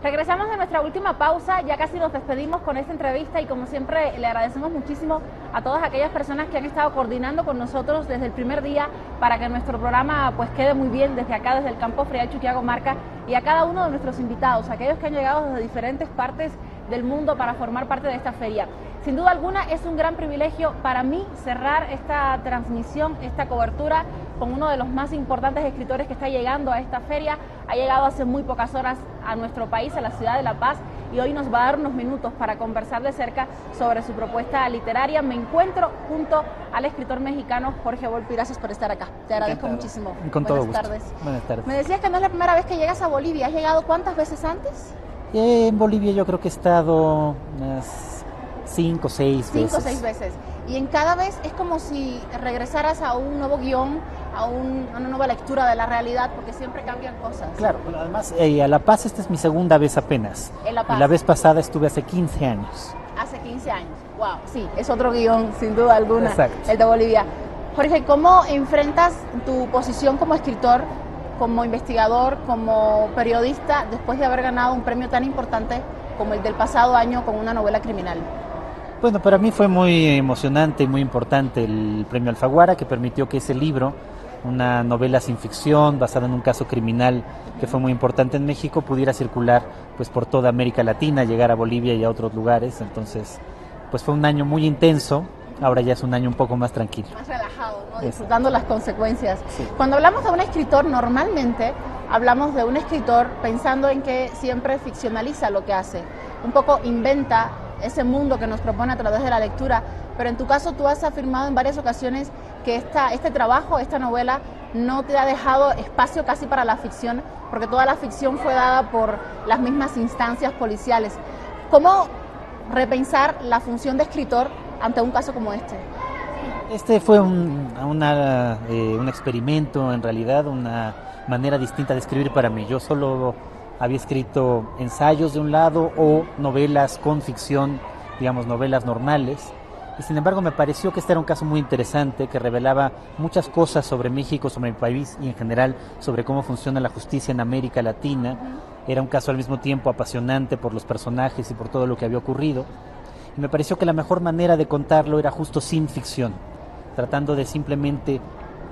Regresamos de nuestra última pausa, ya casi nos despedimos con esta entrevista y como siempre le agradecemos muchísimo a todas aquellas personas que han estado coordinando con nosotros desde el primer día para que nuestro programa pues quede muy bien desde acá, desde el Campo Frial Chuquiago-Marca, y a cada uno de nuestros invitados, aquellos que han llegado desde diferentes partes del mundo para formar parte de esta feria. Sin duda alguna es un gran privilegio para mí cerrar esta transmisión, esta cobertura con uno de los más importantes escritores que está llegando a esta feria. Ha llegado hace muy pocas horas a nuestro país, a la ciudad de La Paz, y hoy nos va a dar unos minutos para conversar de cerca sobre su propuesta literaria. Me encuentro junto al escritor mexicano Jorge Volpi. Gracias por estar acá. Te agradezco muchísimo. Con todo gusto. Buenas tardes. Buenas tardes. Me decías que no es la primera vez que llegas a Bolivia. ¿Has llegado cuántas veces antes? En Bolivia yo creo que he estado unas 5 o 6 veces. 5 o 6 veces. Y en cada vez es como si regresaras a un nuevo guión, a una nueva lectura de la realidad, porque siempre cambian cosas. Claro, además a La Paz esta es mi segunda vez apenas. En La Paz. Y la vez pasada estuve hace 15 años. Hace 15 años. Wow, sí, es otro guión, sin duda alguna. Exacto. El de Bolivia. Jorge, ¿cómo enfrentas tu posición como escritor, como investigador, como periodista, después de haber ganado un premio tan importante como el del pasado año con una novela criminal? Bueno, para mí fue muy emocionante y muy importante el premio Alfaguara, que permitió que ese libro, una novela sin ficción basada en un caso criminal que fue muy importante en México, pudiera circular pues por toda América Latina, llegar a Bolivia y a otros lugares. Entonces, pues fue un año muy intenso. Ahora ya es un año un poco más tranquilo. Más relajado, ¿no? Disfrutando las consecuencias. Sí. Cuando hablamos de un escritor, normalmente hablamos de un escritor pensando en que siempre ficcionaliza lo que hace. Un poco inventa ese mundo que nos propone a través de la lectura, pero en tu caso tú has afirmado en varias ocasiones que este trabajo, esta novela, no te ha dejado espacio casi para la ficción, porque toda la ficción fue dada por las mismas instancias policiales. ¿Cómo repensar la función de escritor ante un caso como este? Este fue un experimento, en realidad, una manera distinta de escribir para mí. Yo solo había escrito ensayos de un lado o novelas con ficción, digamos novelas normales, y sin embargo me pareció que este era un caso muy interesante que revelaba muchas cosas sobre México, sobre mi país y en general sobre cómo funciona la justicia en América Latina. Era un caso al mismo tiempo apasionante por los personajes y por todo lo que había ocurrido, y me pareció que la mejor manera de contarlo era justo sin ficción, tratando de simplemente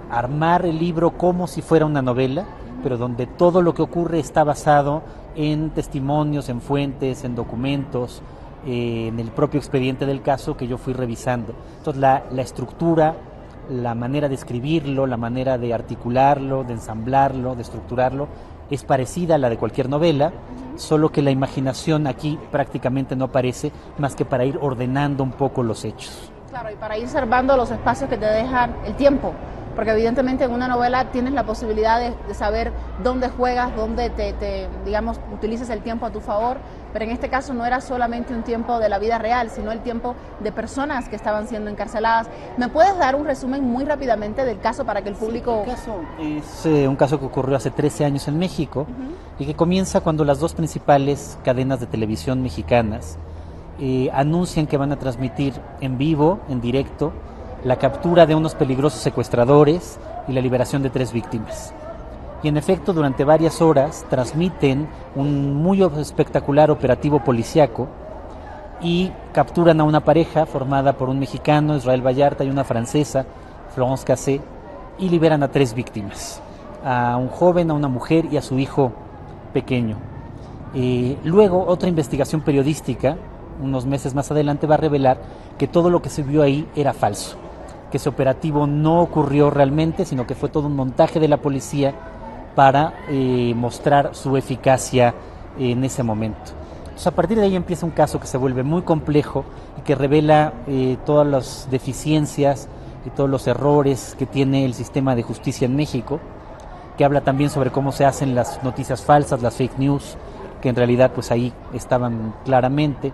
armar el libro como si fuera una novela, pero donde todo lo que ocurre está basado en testimonios, en fuentes, en documentos, en el propio expediente del caso que yo fui revisando. Entonces la estructura, la manera de escribirlo, la manera de articularlo, de ensamblarlo, de estructurarlo, es parecida a la de cualquier novela, solo que la imaginación aquí prácticamente no aparece más que para ir ordenando un poco los hechos. Claro, y para ir salvando los espacios que te dejan el tiempo, porque evidentemente en una novela tienes la posibilidad de saber dónde juegas, dónde digamos, utilizas el tiempo a tu favor, pero en este caso no era solamente un tiempo de la vida real, sino el tiempo de personas que estaban siendo encarceladas. ¿Me puedes dar un resumen muy rápidamente del caso para que el público... Sí, el caso es un caso que ocurrió hace 13 años en México y que comienza cuando las dos principales cadenas de televisión mexicanas anuncian que van a transmitir en vivo, en directo, la captura de unos peligrosos secuestradores y la liberación de 3 víctimas. Y en efecto, durante varias horas transmiten un muy espectacular operativo policíaco y capturan a una pareja formada por un mexicano, Israel Vallarta, y una francesa, Florence Cassé, y liberan a 3 víctimas, a un joven, a una mujer y a su hijo pequeño. Luego, otra investigación periodística, unos meses más adelante, va a revelar que todo lo que se vio ahí era falso, que ese operativo no ocurrió realmente, sino que fue todo un montaje de la policía para mostrar su eficacia en ese momento. Entonces, a partir de ahí empieza un caso que se vuelve muy complejo y que revela todas las deficiencias y todos los errores que tiene el sistema de justicia en México, que habla también sobre cómo se hacen las noticias falsas, las fake news, que en realidad pues ahí estaban claramente.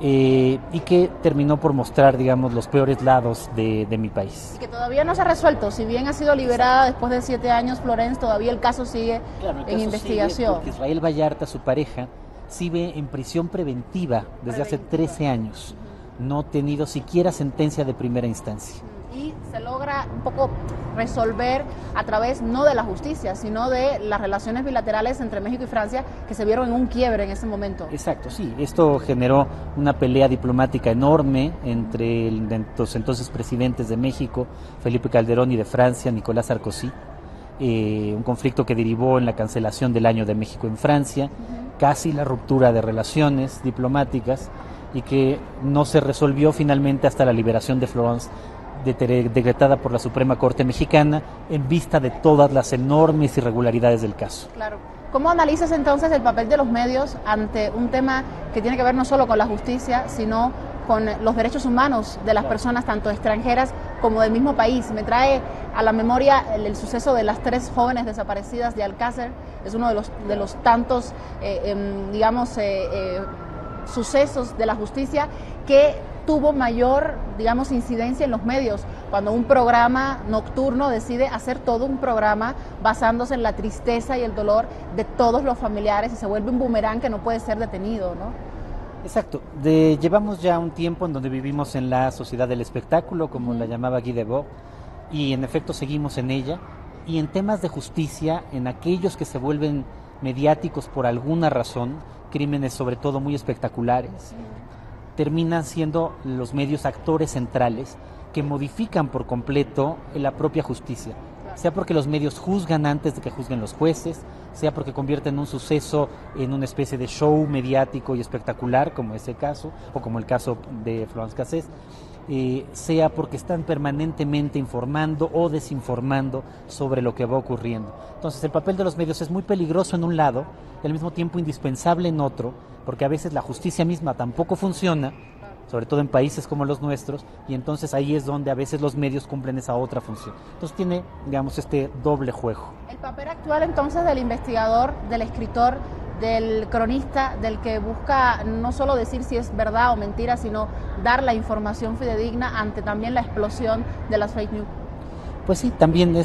Y que terminó por mostrar, digamos, los peores lados de mi país. Y que todavía no se ha resuelto, si bien ha sido liberada después de 7 años, Florence, todavía el caso sigue en investigación. Porque Israel Vallarta, su pareja, sigue en prisión preventiva desde hace 13 años. No ha tenido siquiera sentencia de primera instancia. y se logra un poco resolver a través no de la justicia, sino de las relaciones bilaterales entre México y Francia, que se vieron en un quiebre en ese momento. Exacto, sí. Esto generó una pelea diplomática enorme entre los entonces presidentes de México, Felipe Calderón, y de Francia, Nicolás Sarkozy. Un conflicto que derivó en la cancelación del Año de México en Francia, casi la ruptura de relaciones diplomáticas, y que no se resolvió finalmente hasta la liberación de Florence, decretada por la Suprema Corte Mexicana, en vista de todas las enormes irregularidades del caso. Claro. ¿Cómo analizas entonces el papel de los medios ante un tema que tiene que ver no solo con la justicia, sino con los derechos humanos de las personas, tanto extranjeras como del mismo país? Me trae a la memoria el suceso de las 3 jóvenes desaparecidas de Alcácer. Es uno de los tantos, sucesos de la justicia que tuvo mayor, incidencia en los medios, cuando un programa nocturno decide hacer todo un programa basándose en la tristeza y el dolor de todos los familiares, y se vuelve un boomerang que no puede ser detenido, ¿no? Exacto. Llevamos ya un tiempo en donde vivimos en la sociedad del espectáculo, como la llamaba Guy Debord, y en efecto seguimos en ella. Y en temas de justicia, en aquellos que se vuelven mediáticos por alguna razón, crímenes sobre todo muy espectaculares, terminan siendo los medios actores centrales que modifican por completo la propia justicia, sea porque los medios juzgan antes de que juzguen los jueces, sea porque convierten un suceso en una especie de show mediático y espectacular, como ese caso, o como el caso de Florence Cassés, sea porque están permanentemente informando o desinformando sobre lo que va ocurriendo. Entonces el papel de los medios es muy peligroso en un lado y al mismo tiempo indispensable en otro, porque a veces la justicia misma tampoco funciona, sobre todo en países como los nuestros, y entonces ahí es donde a veces los medios cumplen esa otra función. Entonces tiene, este doble juego. El papel actual entonces del investigador, del escritor, del cronista, del que busca no solo decir si es verdad o mentira, sino dar la información fidedigna ante también la explosión de las fake news. Pues sí, también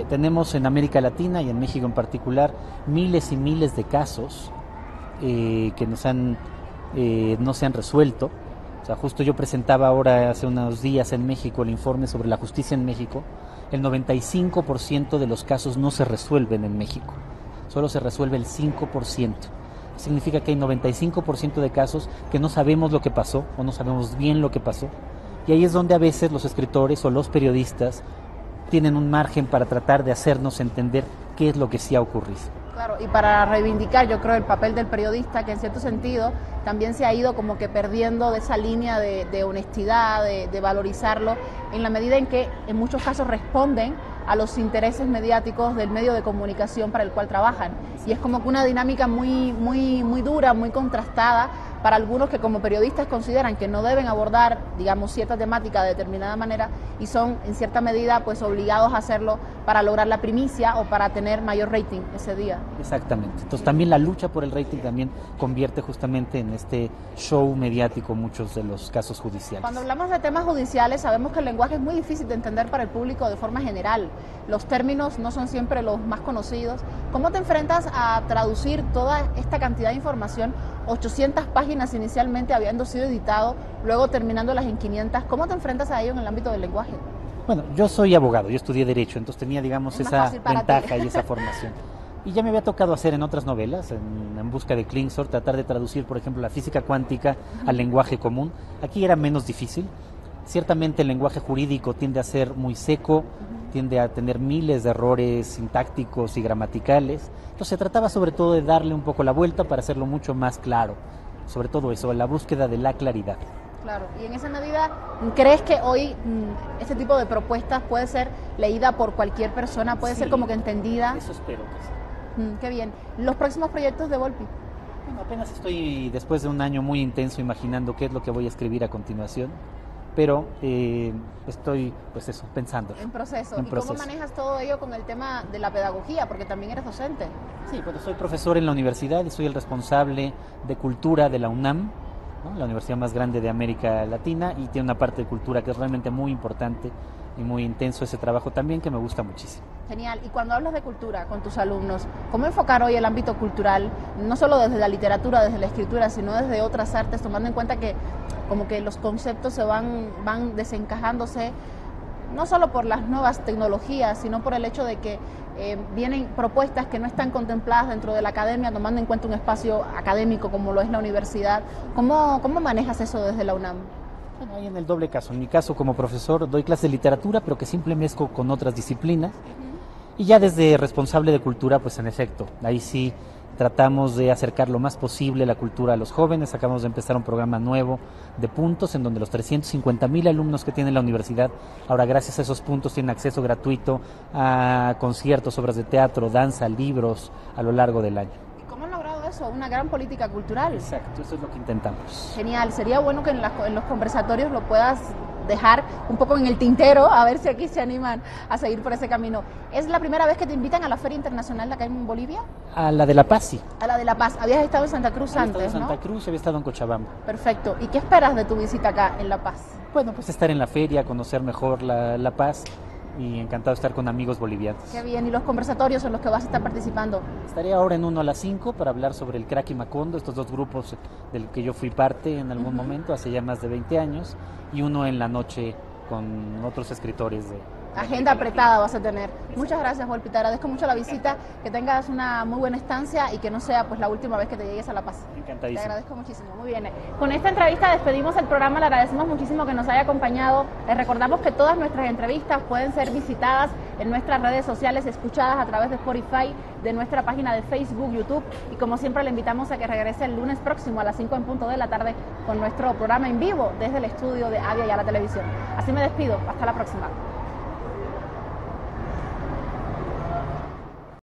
tenemos en América Latina y en México en particular miles y miles de casos que no se han resuelto. O sea, justo yo presentaba ahora hace unos días en México el informe sobre la justicia en México. El 95% de los casos no se resuelven en México, solo se resuelve el 5%. Significa que hay 95% de casos que no sabemos lo que pasó o no sabemos bien lo que pasó. Y ahí es donde a veces los escritores o los periodistas tienen un margen para tratar de hacernos entender qué es lo que sí ha ocurrido. Claro, y para reivindicar, yo creo, el papel del periodista, que en cierto sentido también se ha ido como que perdiendo de esa línea de honestidad, de valorizarlo, en la medida en que en muchos casos responden a los intereses mediáticos del medio de comunicación para el cual trabajan. Y es como que una dinámica muy, muy, muy dura, muy contrastada para algunos que como periodistas consideran que no deben abordar, cierta temática de determinada manera y son en cierta medida pues obligados a hacerlo para lograr la primicia o para tener mayor rating ese día. Exactamente. Entonces también la lucha por el rating también convierte justamente en este show mediático muchos de los casos judiciales. Cuando hablamos de temas judiciales sabemos que el lenguaje es muy difícil de entender para el público de forma general. Los términos no son siempre los más conocidos. ¿Cómo te enfrentas a traducir toda esta cantidad de información? 800 páginas inicialmente habiendo sido editado, luego terminándolas en 500. ¿Cómo te enfrentas a ello en el ámbito del lenguaje? Bueno, yo soy abogado, yo estudié Derecho, entonces tenía, esa ventaja y esa formación. Y ya me había tocado hacer en otras novelas, en Busca de Klingsor, tratar de traducir, por ejemplo, la física cuántica al lenguaje común. Aquí era menos difícil. Ciertamente el lenguaje jurídico tiende a ser muy seco, tiende a tener miles de errores sintácticos y gramaticales. Entonces se trataba sobre todo de darle un poco la vuelta para hacerlo mucho más claro. Sobre todo eso, la búsqueda de la claridad. Claro, y en esa medida, ¿crees que hoy este tipo de propuestas puede ser leída por cualquier persona? ¿Puede ser como que entendida? Eso espero que sí. Qué bien. ¿Los próximos proyectos de Volpi? Bueno, apenas estoy, después de un año muy intenso, imaginando qué es lo que voy a escribir a continuación. Pero estoy, pensando. En proceso. ¿Y cómo manejas todo ello con el tema de la pedagogía? Porque también eres docente. Sí, bueno, soy profesor en la universidad y soy el responsable de cultura de la UNAM, ¿no? La universidad más grande de América Latina, y tiene una parte de cultura que es realmente muy importante y muy intenso ese trabajo también, que me gusta muchísimo. Genial. Y cuando hablas de cultura con tus alumnos, ¿cómo enfocar hoy el ámbito cultural, no solo desde la literatura, desde la escritura, sino desde otras artes, tomando en cuenta que como que los conceptos se van desencajándose no solo por las nuevas tecnologías, sino por el hecho de que vienen propuestas que no están contempladas dentro de la academia, tomando en cuenta un espacio académico como lo es la universidad. ¿Cómo manejas eso desde la UNAM? Bueno, hay en el doble caso. En mi caso, como profesor, doy clases de literatura, pero que siempre mezclo con otras disciplinas. Y ya desde responsable de cultura, pues en efecto, ahí sí tratamos de acercar lo más posible la cultura a los jóvenes. Acabamos de empezar un programa nuevo de puntos en donde los 350,000 alumnos que tiene la universidad, ahora gracias a esos puntos tienen acceso gratuito a conciertos, obras de teatro, danza, libros a lo largo del año. ¿Cómo han logrado eso? Una gran política cultural. Exacto, eso es lo que intentamos. Genial, sería bueno que en los conversatorios lo puedas dejar un poco en el tintero, a ver si aquí se animan a seguir por ese camino. ¿Es la primera vez que te invitan a la Feria Internacional de acá en Bolivia? A la de La Paz, sí. A la de La Paz. Habías estado en Santa Cruz antes, Había estado en ¿no? Santa Cruz, había estado en Cochabamba. Perfecto. ¿Y qué esperas de tu visita acá en La Paz? Bueno, pues estar en la feria, conocer mejor La Paz y encantado de estar con amigos bolivianos. Qué bien. ¿Y los conversatorios en los que vas a estar participando? Estaré ahora en uno a las 5 para hablar sobre el Crack y Macondo, estos dos grupos del que yo fui parte en algún momento, hace ya más de 20 años, y uno en la noche con otros escritores de... Agenda apretada vas a tener. Muchas gracias, Volpi. Te agradezco mucho la visita, que tengas una muy buena estancia y que no sea pues la última vez que te llegues a La Paz. Encantadísimo. Te agradezco muchísimo. Muy bien. Con esta entrevista despedimos el programa. Le agradecemos muchísimo que nos haya acompañado. Les recordamos que todas nuestras entrevistas pueden ser visitadas en nuestras redes sociales, escuchadas a través de Spotify, de nuestra página de Facebook, YouTube, y como siempre le invitamos a que regrese el lunes próximo a las 5 en punto de la tarde con nuestro programa en vivo desde el estudio de Avia y a la televisión. Así me despido. Hasta la próxima.